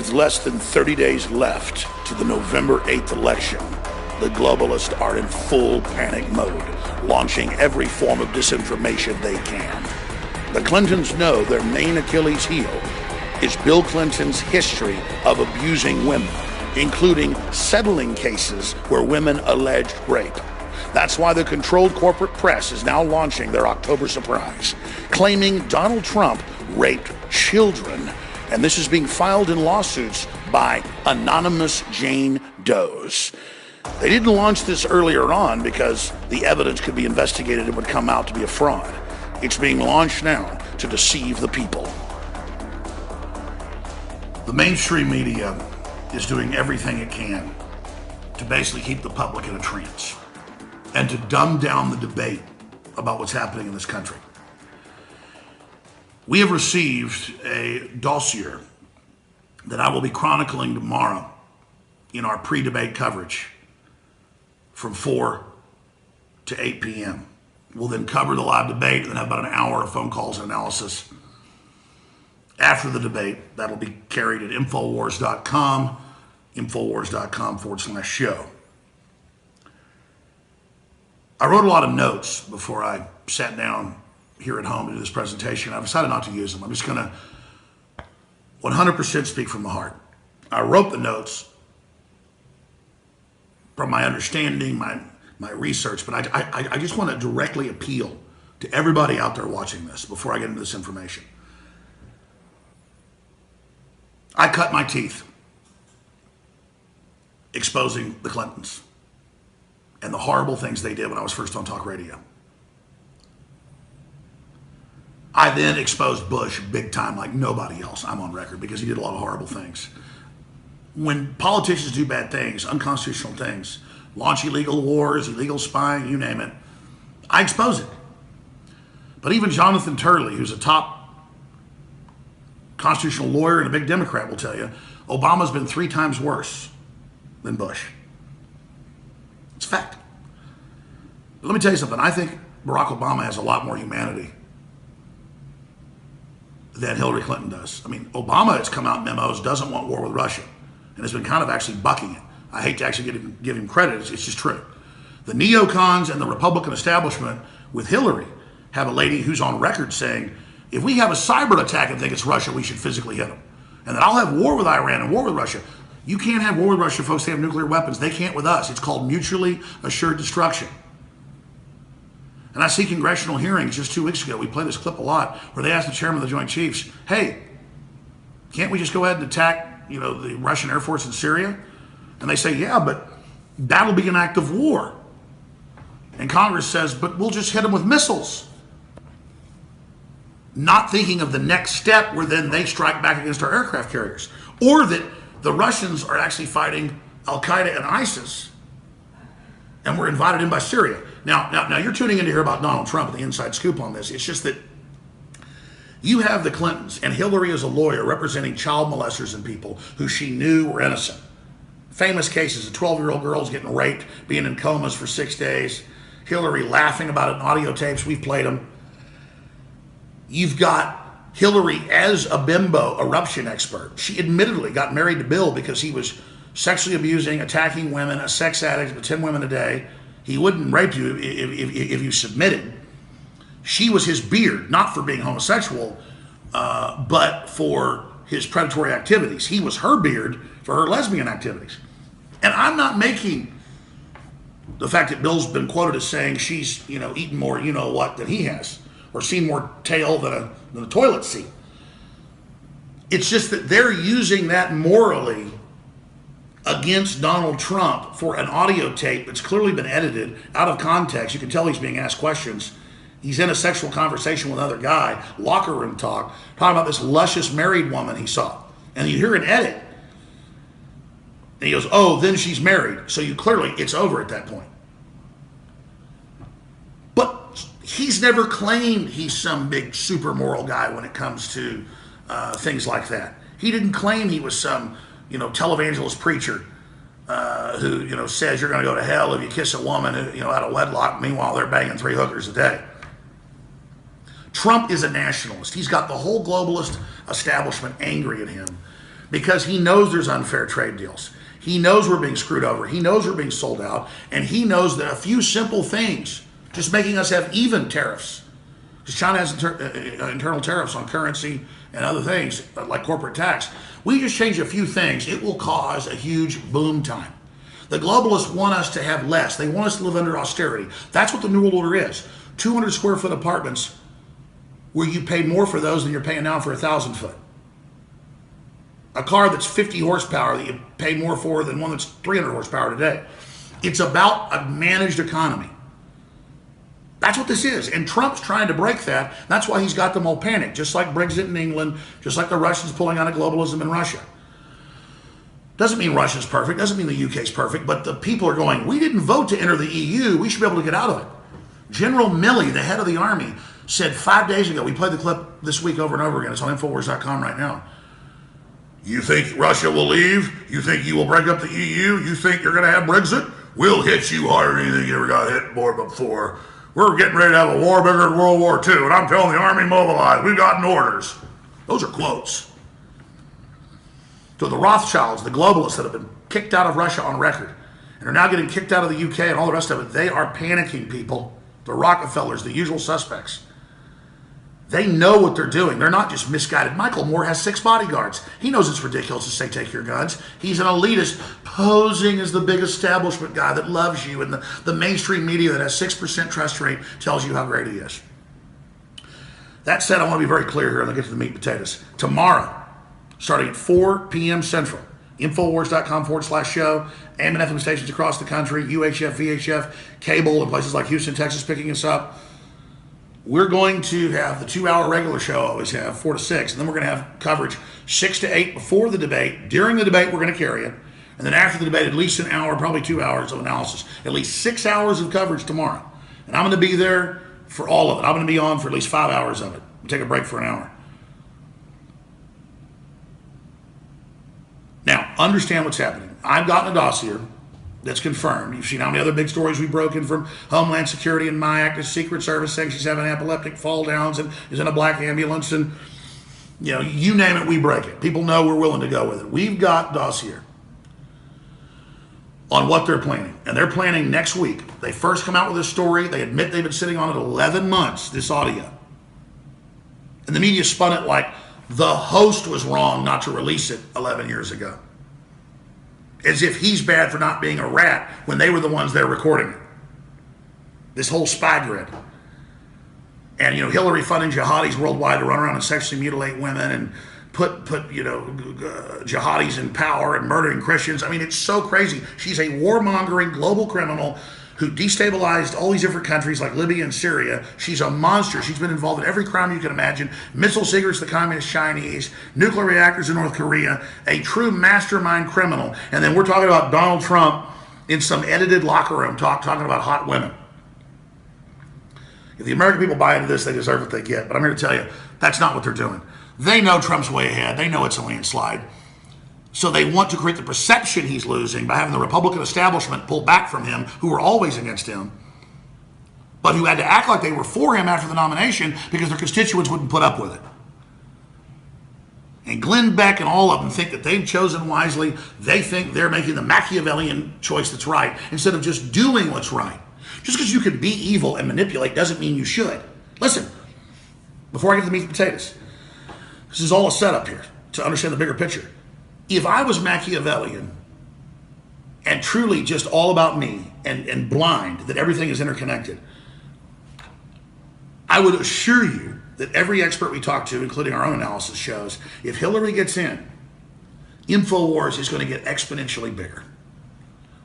With less than 30 days left to the November 8th election, the globalists are in full panic mode, launching every form of disinformation they can. The Clintons know their main Achilles heel is Bill Clinton's history of abusing women, including settling cases where women alleged rape. That's why the controlled corporate press is now launching their October surprise, claiming Donald Trump raped children. And this is being filed in lawsuits by anonymous Jane Does. They didn't launch this earlier on because the evidence could be investigated and would come out to be a fraud. It's being launched now to deceive the people. The mainstream media is doing everything it can to basically keep the public in a trance and to dumb down the debate about what's happening in this country. We have received a dossier that I will be chronicling tomorrow in our pre-debate coverage from 4 to 8 p.m. We'll then cover the live debate and then have about an hour of phone calls and analysis. After the debate, that'll be carried at Infowars.com, Infowars.com/show. I wrote a lot of notes before I sat down here at home to do this presentation. I've decided not to use them. I'm just going to 100% speak from the heart. I wrote the notes from my understanding, my research, but I just want to directly appeal to everybody out there watching this before I get into this information. I cut my teeth exposing the Clintons and the horrible things they did when I was first on talk radio. I then exposed Bush big time like nobody else. I'm on record because he did a lot of horrible things. When politicians do bad things, unconstitutional things, launch illegal wars, illegal spying, you name it, I expose it. But even Jonathan Turley, who's a top constitutional lawyer and a big Democrat, will tell you, Obama's been 3 times worse than Bush. It's a fact. But let me tell you something. I think Barack Obama has a lot more humanity than Hillary Clinton does. I mean, Obama has come out in memos, doesn't want war with Russia, and has been kind of actually bucking it. I hate to actually give him credit. It's just true. The neocons and the Republican establishment with Hillary have a lady who's on record saying, if we have a cyber attack and think it's Russia, we should physically hit them. And then I'll have war with Iran and war with Russia. You can't have war with Russia, folks. They have nuclear weapons. They can't with us. It's called mutually assured destruction. And I see congressional hearings just 2 weeks ago. We play this clip a lot where they asked the chairman of the Joint Chiefs, hey, can't we just go ahead and attack, the Russian Air Force in Syria? And they say, yeah, but that'll be an act of war. And Congress says, but we'll just hit them with missiles. Not thinking of the next step where then they strike back against our aircraft carriers. Or that the Russians are actually fighting Al-Qaeda and ISIS and were invited in by Syria. Now you're tuning in to hear about Donald Trump and the inside scoop on this. It's just that you have the Clintons, and Hillary is a lawyer representing child molesters and people who she knew were innocent. Famous cases of 12-year-old girls getting raped, being in comas for 6 days. Hillary laughing about it in audio tapes. We've played them. You've got Hillary as a bimbo eruption expert. She admittedly got married to Bill because he was sexually abusing, attacking women, a sex addict with 10 women a day. He wouldn't rape you if you submitted. She was his beard, not for being homosexual, but for his predatory activities. He was her beard for her lesbian activities. And I'm not making the fact that Bill's been quoted as saying she's, eaten more you-know-what than he has, or seen more tail than a toilet seat. It's just that they're using that morally against Donald Trump for an audio tape that's clearly been edited out of context. You can tell he's being asked questions. He's in a sexual conversation with another guy, locker room talk, talking about this luscious married woman he saw. And you hear an edit. And he goes, oh, then she's married. So it's over at that point. But he's never claimed he's some big super moral guy when it comes to things like that. He didn't claim he was some televangelist preacher who, says you're going to go to hell if you kiss a woman, out of wedlock. Meanwhile, they're banging 3 hookers a day. Trump is a nationalist. He's got the whole globalist establishment angry at him because he knows there's unfair trade deals. He knows we're being screwed over. He knows we're being sold out. And he knows that a few simple things, just making us have even tariffs, because China has internal tariffs on currency and other things like corporate tax. We just change a few things, it will cause a huge boom time. The globalists want us to have less. They want us to live under austerity. That's what the New World Order is. 200 square foot apartments where you pay more for those than you're paying now for 1,000 foot. A car that's 50 horsepower that you pay more for than one that's 300 horsepower today. It's about a managed economy. That's what this is. And Trump's trying to break that. That's why he's got them all panicked, just like Brexit in England, just like the Russians pulling out of globalism in Russia. Doesn't mean Russia's perfect, doesn't mean the UK's perfect, but the people are going, we didn't vote to enter the EU, we should be able to get out of it. General Milley, the head of the army, said 5 days ago, we played the clip this week over and over again, it's on Infowars.com right now. You think Russia will leave? You think you will break up the EU? You think you're going to have Brexit? We'll hit you harder than anything you ever got hit more before. We're getting ready to have a war bigger than World War II, and I'm telling the army mobilize. We've gotten orders. Those are quotes. So the Rothschilds, the globalists that have been kicked out of Russia on record, and are now getting kicked out of the UK and all the rest of it, they are panicking, people. The Rockefellers, the usual suspects. They know what they're doing. They're not just misguided. Michael Moore has 6 bodyguards. He knows it's ridiculous to say take your guns. He's an elitist posing as the big establishment guy that loves you, and the mainstream media that has 6% trust rate tells you how great he is. That said, I want to be very clear here and I'll get to the meat and potatoes. Tomorrow, starting at 4 p.m. Central, Infowars.com/show, AM and FM stations across the country, UHF, VHF, cable in places like Houston, Texas picking us up. We're going to have the 2-hour regular show I always have, 4 to 6, and then we're going to have coverage 6 to 8 before the debate. During the debate, we're going to carry it. And then after the debate, at least an hour, probably 2 hours of analysis. At least 6 hours of coverage tomorrow. And I'm going to be there for all of it. I'm going to be on for at least 5 hours of it. We'll take a break for an hour. Now, understand what's happening. I've gotten a dossier that's confirmed. You've seen how many other big stories we've broken from Homeland Security and my act, Secret Service saying she's having epileptic fall downs and is in a black ambulance, and you know, you name it, we break it. People know we're willing to go with it. We've got dossier on what they're planning, and they're planning next week. They first come out with this story. They admit they've been sitting on it 11 months, this audio. And the media spun it like the host was wrong not to release it 11 years ago. As if he's bad for not being a rat when they were the ones there recording it. This whole spy grid. And, you know, Hillary funding jihadis worldwide to run around and sexually mutilate women and put jihadis in power and murdering Christians. I mean, it's so crazy. She's a warmongering global criminal who destabilized all these different countries like Libya and Syria. She's a monster. She's been involved in every crime you can imagine. Missile secrets, the communist Chinese, nuclear reactors in North Korea, a true mastermind criminal. And then we're talking about Donald Trump in some edited locker room talking about hot women. If the American people buy into this, they deserve what they get. But I'm here to tell you, that's not what they're doing. They know Trump's way ahead. They know it's a landslide. So they want to create the perception he's losing by having the Republican establishment pull back from him, who were always against him, but who had to act like they were for him after the nomination because their constituents wouldn't put up with it. And Glenn Beck and all of them think that they've chosen wisely. They think they're making the Machiavellian choice that's right instead of just doing what's right. Just because you can be evil and manipulate doesn't mean you should. Listen, before I get to the meat and potatoes, this is all a setup here to understand the bigger picture. If I was Machiavellian and truly just all about me and blind that everything is interconnected, I would assure you that every expert we talk to, including our own analysis, shows if Hillary gets in, InfoWars is going to get exponentially bigger.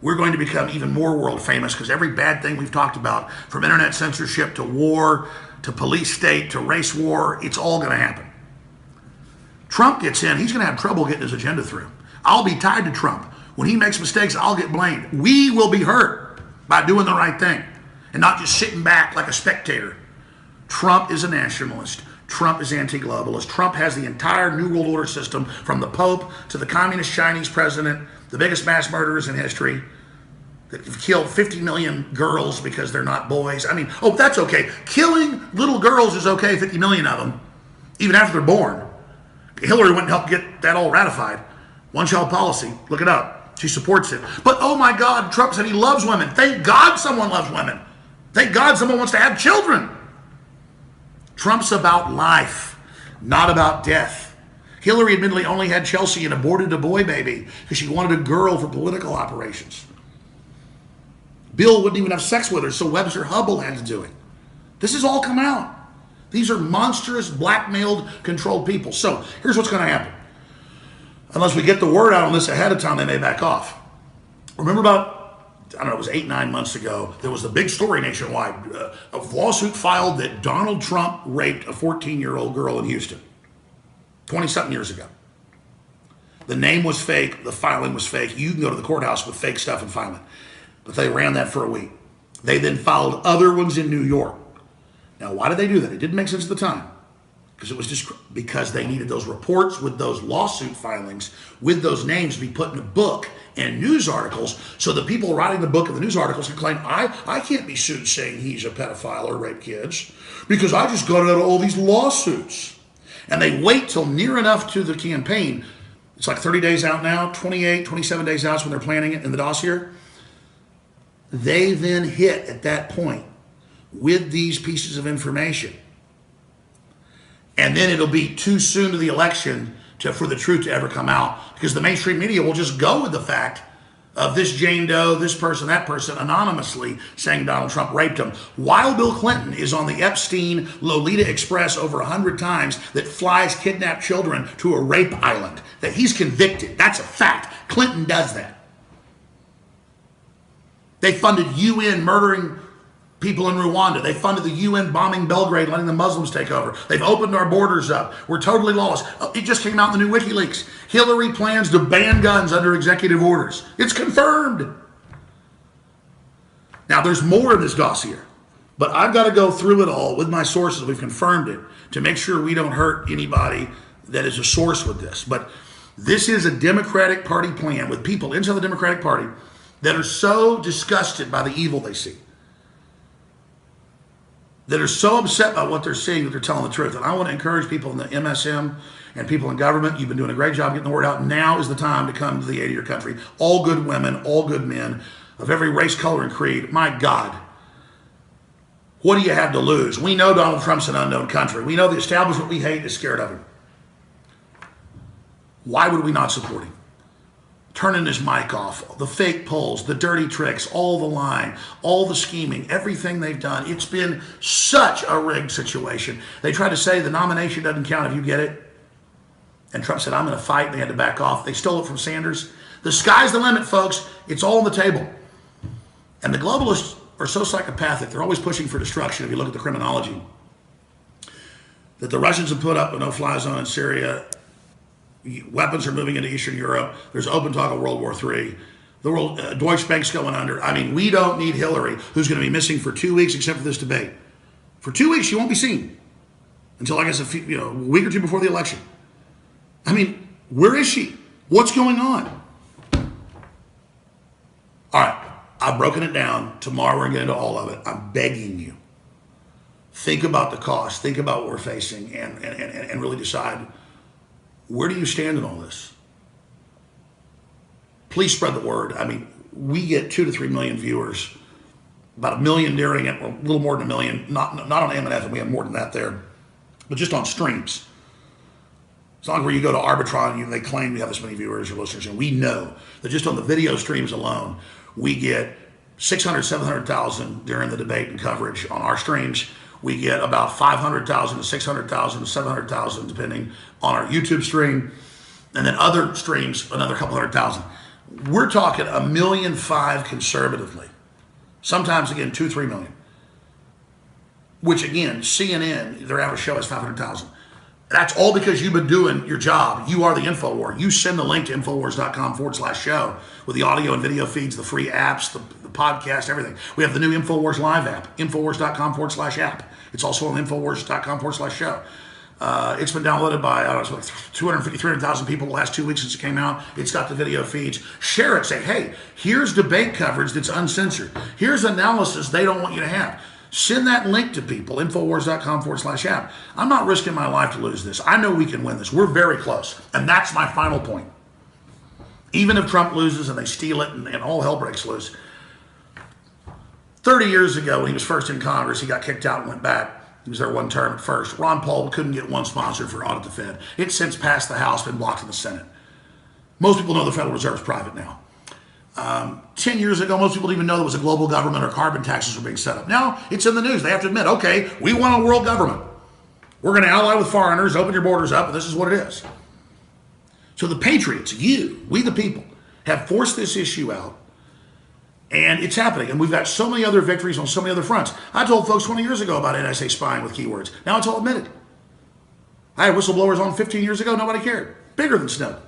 We're going to become even more world famous because every bad thing we've talked about, from internet censorship to war to police state to race war, it's all going to happen. Trump gets in, he's going to have trouble getting his agenda through. I'll be tied to Trump. When he makes mistakes, I'll get blamed. We will be hurt by doing the right thing and not just sitting back like a spectator. Trump is a nationalist. Trump is anti-globalist. Trump has the entire New World Order system, from the Pope to the communist Chinese president, the biggest mass murderers in history, that have killed 50 million girls because they're not boys. I mean, oh, that's okay. Killing little girls is okay, 50 million of them, even after they're born. Hillary went and helped get that all ratified. One-child policy, look it up. She supports it. But oh my God, Trump said he loves women. Thank God someone loves women. Thank God someone wants to have children. Trump's about life, not about death. Hillary admittedly only had Chelsea and aborted a boy baby because she wanted a girl for political operations. Bill wouldn't even have sex with her, so Webster Hubbell had to do it. This has all come out. These are monstrous, blackmailed, controlled people. So here's what's going to happen. Unless we get the word out on this ahead of time, they may back off. Remember about, I don't know, it was 8-9 months ago, there was the big story nationwide. A lawsuit filed that Donald Trump raped a 14-year-old girl in Houston 20-something years ago. The name was fake. The filing was fake. You can go to the courthouse with fake stuff and file it. But they ran that for a week. They then filed other ones in New York. Now, why did they do that? It didn't make sense at the time. Because it was just because they needed those reports with those lawsuit filings, with those names to be put in a book and news articles, so the people writing the book and the news articles can claim, I can't be sued saying he's a pedophile or raped kids because I just got out of all these lawsuits. And they wait till near enough to the campaign. It's like 30 days out now, 28, 27 days out when they're planning it in the dossier. They then hit at that point with these pieces of information. And then it'll be too soon to the election for the truth to ever come out, because the mainstream media will just go with the fact of this Jane Doe, this person, that person, anonymously saying Donald Trump raped him, while Bill Clinton is on the Epstein Lolita Express over 100 times that flies kidnapped children to a rape island, that he's convicted. That's a fact. Clinton does that. They funded UN murdering people in Rwanda. They funded the UN bombing Belgrade, letting the Muslims take over. They've opened our borders up. We're totally lost. It just came out in the new WikiLeaks. Hillary plans to ban guns under executive orders. It's confirmed. Now, there's more in this dossier, but I've got to go through it all with my sources. We've confirmed it to make sure we don't hurt anybody that is a source with this. But this is a Democratic Party plan with people inside the Democratic Party that are so disgusted by the evil they see, that are so upset by what they're seeing that they're telling the truth. And I want to encourage people in the MSM and people in government. You've been doing a great job getting the word out. Now is the time to come to the aid of your country. All good women, all good men of every race, color, and creed. My God, what do you have to lose? We know Donald Trump's an unknown country. We know the establishment we hate is scared of him. Why would we not support him? Turning his mic off, the fake polls, the dirty tricks, all the lying, all the scheming, everything they've done. It's been such a rigged situation. They tried to say the nomination doesn't count if you get it. And Trump said, I'm going to fight. And they had to back off. They stole it from Sanders. The sky's the limit, folks. It's all on the table. And the globalists are so psychopathic. They're always pushing for destruction. If you look at the criminology that the Russians have put up a no-fly zone in Syria. Weapons are moving into Eastern Europe. There's open talk of World War III. The world, Deutsche Bank's going under. I mean, we don't need Hillary, who's going to be missing for 2 weeks except for this debate. For 2 weeks, she won't be seen until, I guess, a week or two before the election. I mean, where is she? What's going on? All right, I've broken it down. Tomorrow we're going to get into all of it. I'm begging you. Think about the cost. Think about what we're facing and really decide, where do you stand in all this? Please spread the word. I mean, we get 2 to 3 million viewers, about 1 million during it, or a little more than 1 million, not on MNF, and we have more than that there, but just on streams. It's not like where you go to Arbitron and they claim we have this many viewers or listeners, and we know that just on the video streams alone, we get 600, 700,000 during the debate and coverage on our streams. We get about 500,000 to 600,000 to 700,000, depending on our YouTube stream. And then other streams, another couple 100,000. We're talking 1.5 million conservatively. Sometimes, again, 2, 3 million. Which, again, CNN, their average show is 500,000. That's all because you've been doing your job. You are the InfoWar. You send the link to Infowars.com/show with the audio and video feeds, the free apps, the podcast, everything. We have the new InfoWars Live app, Infowars.com/app. It's also on Infowars.com/show. It's been downloaded by, 250, 300,000 people the last 2 weeks since it came out. It's got the video feeds. Share it. Say, hey, here's debate coverage that's uncensored. Here's analysis they don't want you to have. Send that link to people, Infowars.com/app. I'm not risking my life to lose this. I know we can win this. We're very close. And that's my final point. even if Trump loses and they steal it and all hell breaks loose. 30 years ago, when he was first in Congress, he got kicked out and went back. He was there one term at first. Ron Paul couldn't get one sponsor for Audit the Fed. It's since passed the House, been blocked in the Senate. Most people know the Federal Reserve is private now. 10 years ago, most people didn't even know there was a global government or carbon taxes were being set up. Now, it's in the news. They have to admit, okay, we want a world government. We're going to ally with foreigners, open your borders up, and this is what it is. So the patriots, we the people, have forced this issue out, and it's happening. And we've got so many other victories on so many other fronts. I told folks 20 years ago about NSA spying with keywords. Now it's all admitted. I had whistleblowers on 15 years ago. Nobody cared. Bigger than Snowden.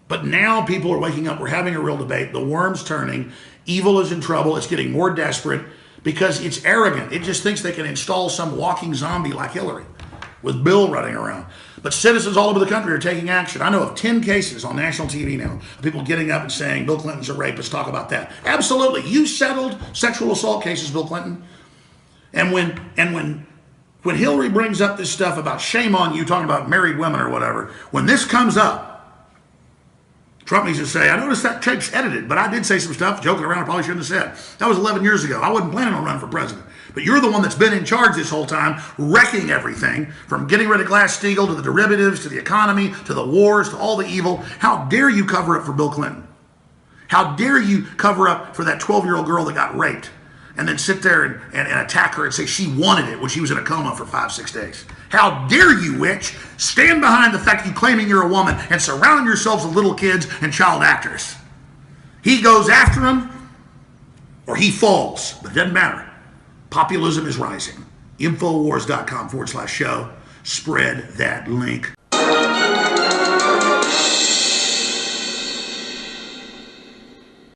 But now people are waking up. We're having a real debate. The worm's turning. Evil is in trouble. It's getting more desperate because it's arrogant. It just thinks they can install some walking zombie like Hillary with Bill running around. But citizens all over the country are taking action. I know of 10 cases on national TV now of people getting up and saying, Bill Clinton's a rapist, talk about that. Absolutely. You settled sexual assault cases, Bill Clinton. And when Hillary brings up this stuff about shame on you, talking about married women or whatever, when this comes up, Trump needs to say, I noticed that tape's edited, but I did say some stuff, joking around, I probably shouldn't have said. That was 11 years ago. I wasn't planning on running for president. But you're the one that's been in charge this whole time, wrecking everything, from getting rid of Glass-Steagall to the derivatives, to the economy, to the wars, to all the evil. How dare you cover up for Bill Clinton? How dare you cover up for that 12-year-old girl that got raped and then sit there and attack her and say she wanted it when she was in a coma for 5-6 days? How dare you, witch, stand behind the fact you claiming you're a woman and surround yourselves with little kids and child actors? He goes after them or he falls, but it doesn't matter. Populism is rising. Infowars.com/show. Spread that link.